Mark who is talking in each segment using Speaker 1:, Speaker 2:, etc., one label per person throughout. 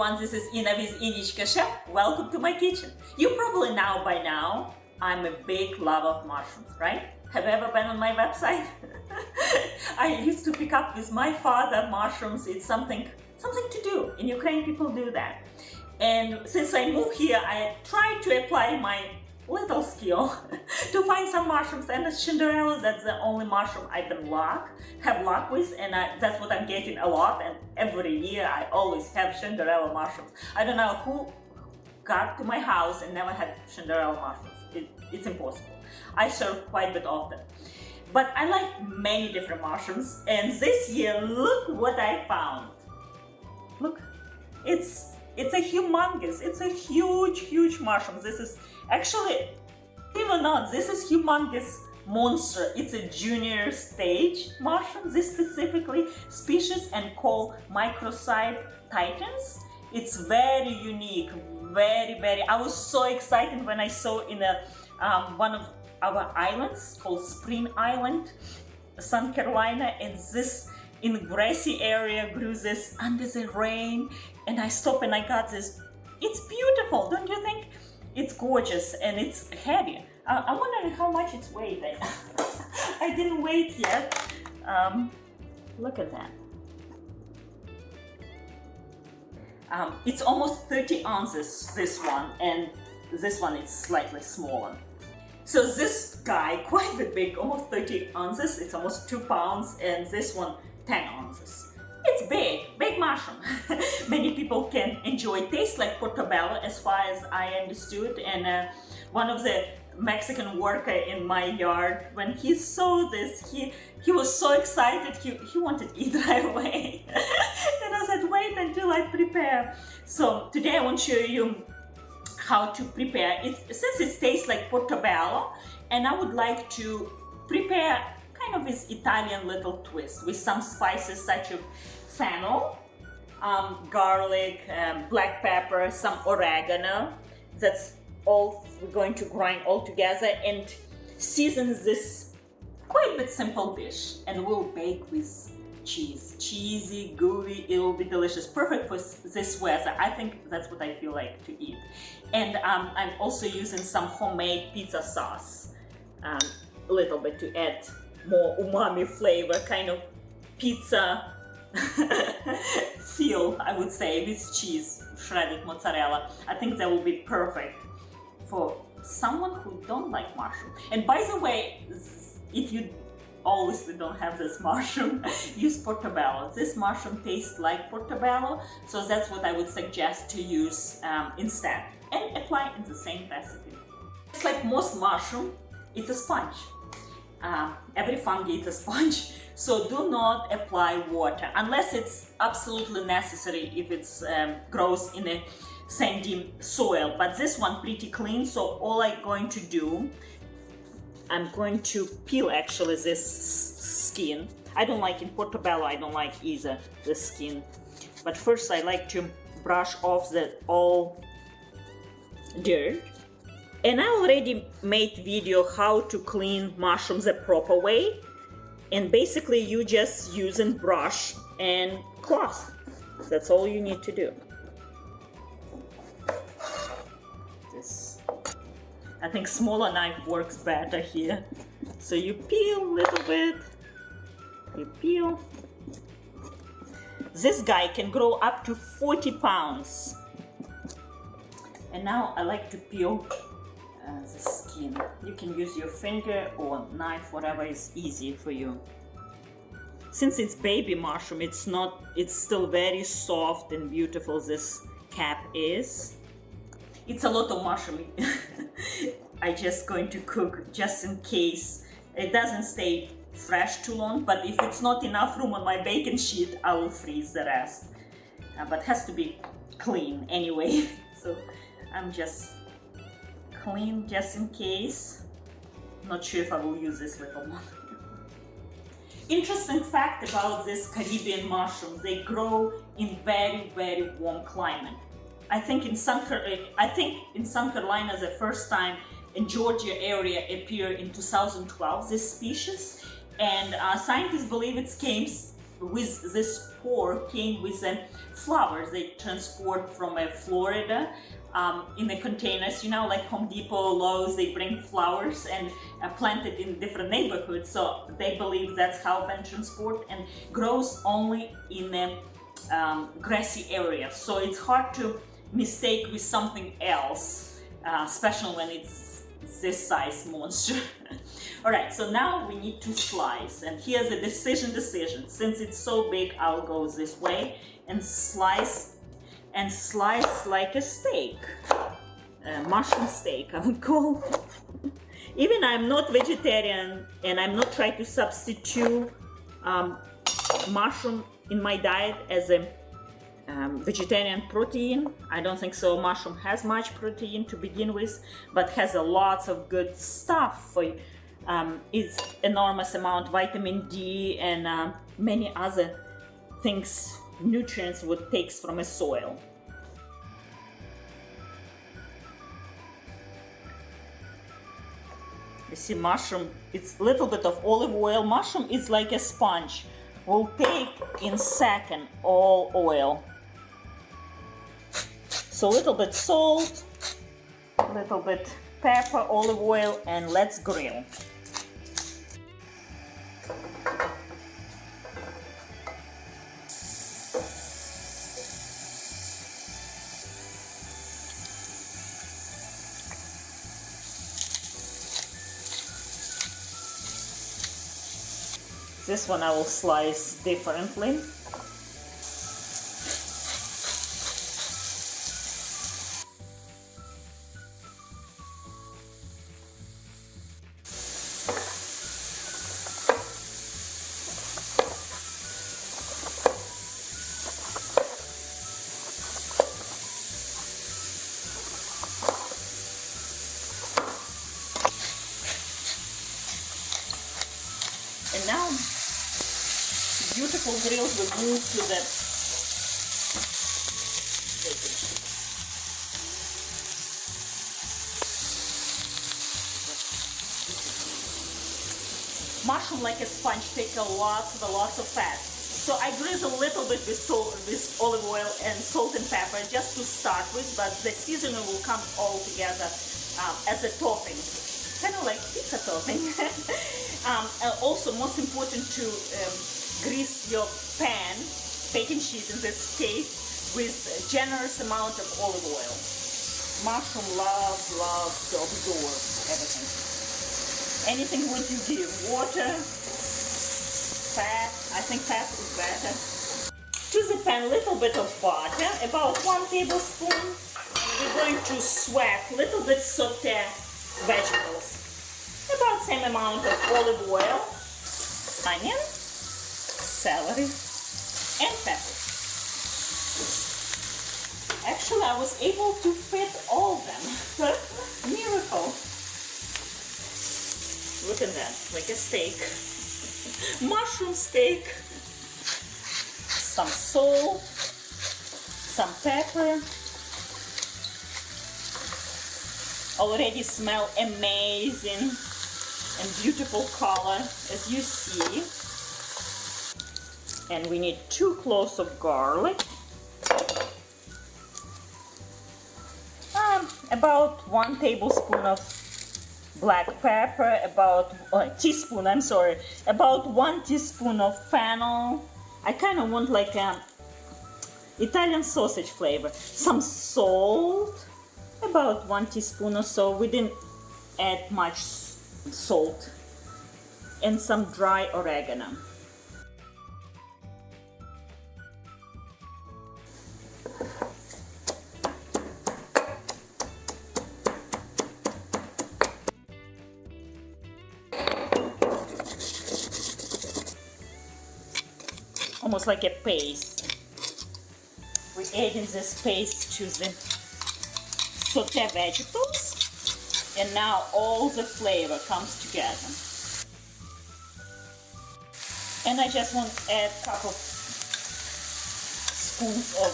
Speaker 1: everyone, this is Ina with Innichka Chef. Welcome to my kitchen. You probably know by now I'm a big lover of mushrooms, right? Have you ever been on my website? I used to pick up with my father mushrooms. It's something to do. In Ukraine, people do that. And since I moved here, I tried to apply my little skill to find some mushrooms, and Cinderella, that's the only mushroom I've been have luck with, and that's what I'm getting a lot, and every year I always have Cinderella mushrooms. I don't know who got to my house and never had Cinderella mushrooms. It's impossible. I serve quite a bit often. But I like many different mushrooms, and this year, look what I found. Look, it's a humongous, it's a huge mushroom. This is actually, even not, this is humongous monster. It's a junior stage mushroom, this specifically species and called Macrocybe Titans. It's very unique, very, I was so excited when I saw in one of our islands called Spring Island, South Carolina, and this in grassy area grew this under the rain, and I stopped and I got this. It's beautiful, don't you think? It's gorgeous and it's heavy. I'm wondering how much it's weighed. I didn't weigh it yet. Look at that. It's almost 30 ounces, this one, and this one is slightly smaller. So this guy, quite a bit big, almost 30 ounces, it's almost 2 pounds, and this one, 10 ounces. It's big mushroom. Many people can enjoy it. Tastes like portobello as far as I understood, and one of the Mexican worker in my yard, when he saw this, he was so excited, he wanted to eat right away. And I said, wait until I prepare. So today I want to show you how to prepare it, since it tastes like portobello, and I would like to prepare kind of this Italian little twist with some spices such as fennel, garlic, black pepper, some oregano. That's all we're going to grind all together and season this quite a bit simple dish, and we'll bake with cheese. Cheesy, gooey, it will be delicious. Perfect for this weather. I think that's what I feel like to eat. And I'm also using some homemade pizza sauce, a little bit to add more umami flavor, kind of pizza feel, I would say, with cheese, shredded mozzarella. I think that will be perfect for someone who don't like mushroom. And by the way, if you obviously don't have this mushroom, use portobello. This mushroom tastes like portobello, so that's what I would suggest to use instead, and apply in the same recipe. It's like most mushroom, it's a sponge. Every fungi is a sponge, so do not apply water unless it's absolutely necessary if it's grows in a sandy soil. But this one pretty clean, so all I'm going to do, I'm going to peel actually this skin. I don't like in portobello, I don't like either the skin. But first I like to brush off the all dirt. And I already made video how to clean mushrooms the proper way. And basically you just using brush and cloth. That's all you need to do. This, I think smaller knife works better here. So you peel a little bit, you peel. This guy can grow up to 40 pounds. And now I like to peel the skin. You can use your finger or knife, whatever is easy for you. Since it's baby mushroom, it's still very soft and beautiful, this cap is. It's a lot of mushroom. I just going to cook just in case it doesn't stay fresh too long, but if it's not enough room on my baking sheet, I will freeze the rest. But has to be clean anyway. So I'm just clean just in case. Not sure if I will use this little one. Interesting fact about this Caribbean mushroom, they grow in very warm climate. I think in South Carolina the first time in Georgia area appeared in 2012, this species, and scientists believe it came with this pork came with flowers they transport from Florida in the containers, you know, like Home Depot, Lowe's, they bring flowers and plant it in different neighborhoods. So they believe that's how been transported, and grows only in a grassy area. So it's hard to mistake with something else, especially when it's this size monster. All right, so now we need to slice, and here's a decision. Since it's so big, I'll go this way and slice like a steak, mushroom steak I would call. Even I'm not vegetarian and I'm not trying to substitute mushroom in my diet as a vegetarian protein. I don't think so. Mushroom has much protein to begin with, but has a lots of good stuff for it's enormous amount vitamin D and many other things, nutrients what takes from a soil. You see, mushroom, it's a little bit of olive oil. Mushroom is like a sponge, will take in second all oil. So a little bit salt, a little bit pepper, olive oil, and let's grill. This one I will slice differently. And now beautiful grills will move to the mushroom, like a sponge, take lots of fat. So I grease a little bit with salt, with olive oil and salt and pepper just to start with, but the seasoning will come all together as a topping, kind of like pizza topping. Also, most important to grease your pan, baking sheet in this case, with a generous amount of olive oil. Mushroom loves to absorb everything. Anything what you give, water, fat, I think fat is better. To the pan, a little bit of butter, about 1 tablespoon. And we're going to sweat, a little bit saute vegetables. About same amount of olive oil, onion, celery, and pepper. Actually, I was able to fit all of them. Miracle. Look at that, like a steak. Mushroom steak. Some salt, some pepper. Already smell amazing and beautiful color, as you see. And we need 2 cloves of garlic. About 1 tablespoon of black pepper, about teaspoon, I'm sorry, about 1 teaspoon of fennel. I kind of want like a Italian sausage flavor. Some salt, about 1 teaspoon or so. We didn't add much salt. And some dry oregano. Almost like a paste. We're adding this paste to the sauté vegetables, and now all the flavor comes together. And I just want to add a couple spoons of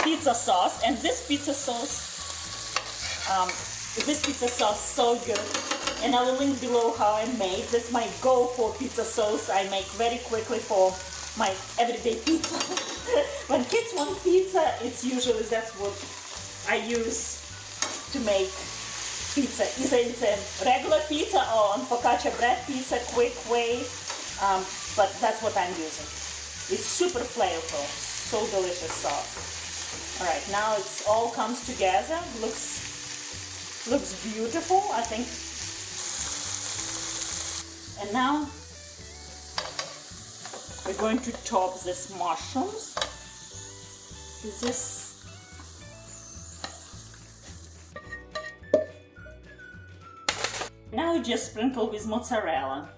Speaker 1: pizza sauce, and this pizza sauce so good. And I will link below how I made. This is my go for pizza sauce I make very quickly for my everyday pizza. When kids want pizza, it's usually that's what I use to make pizza. Either it's a regular pizza or on focaccia bread pizza, quick way, but that's what I'm using. It's super flavorful, so delicious sauce. All right, now it's all comes together. Looks beautiful, I think. And now we're going to chop these mushrooms. Now you just sprinkle with mozzarella.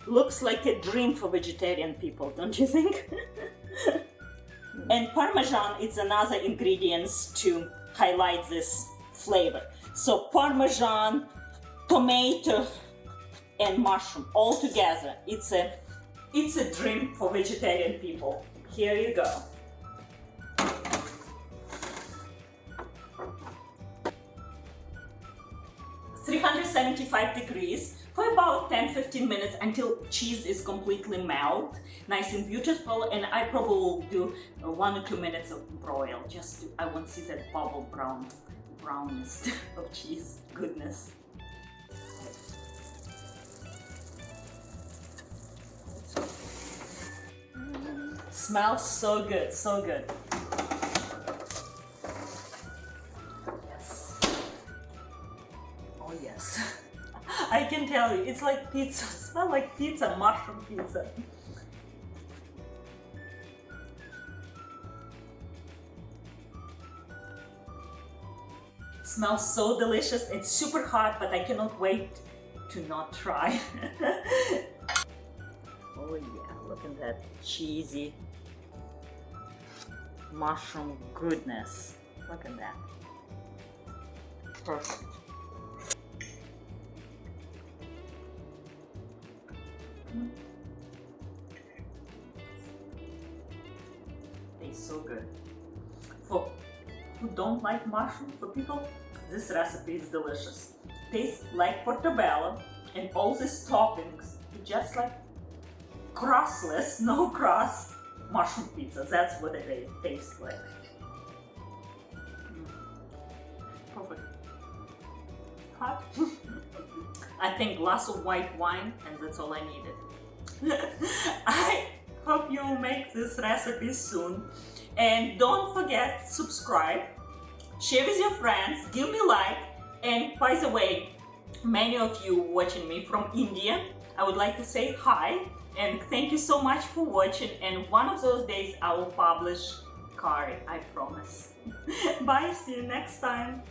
Speaker 1: Looks like a dream for vegetarian people, don't you think? And parmesan is another ingredient to highlight this flavor. So parmesan, tomato, and mushroom all together. It's a dream for vegetarian people. Here you go. $375 for about 10-15 minutes until cheese is completely melt, nice and beautiful. And I probably will do 1 or 2 minutes of broil. I want to see that bubble brownness of cheese goodness. Smells so good, so good. Yes. Oh yes. I can tell you, it's like pizza. Smells like pizza, mushroom pizza. Smells so delicious. It's super hot, but I cannot wait to not try. Oh yeah, look at that cheesy mushroom goodness. Look at that. Perfect. Tastes so good. For who don't like mushroom, for people, this recipe is delicious. Tastes like portobello, and all these toppings, just like crustless, no crust mushroom pizza. That's what it tastes like. Perfect. Hot. I think glass of white wine, and that's all I needed. I hope you'll make this recipe soon. And don't forget, subscribe, share with your friends, give me a like. And by the way, many of you watching me from India, I would like to say hi and thank you so much for watching. And one of those days I will publish curry, I promise. Bye, see you next time.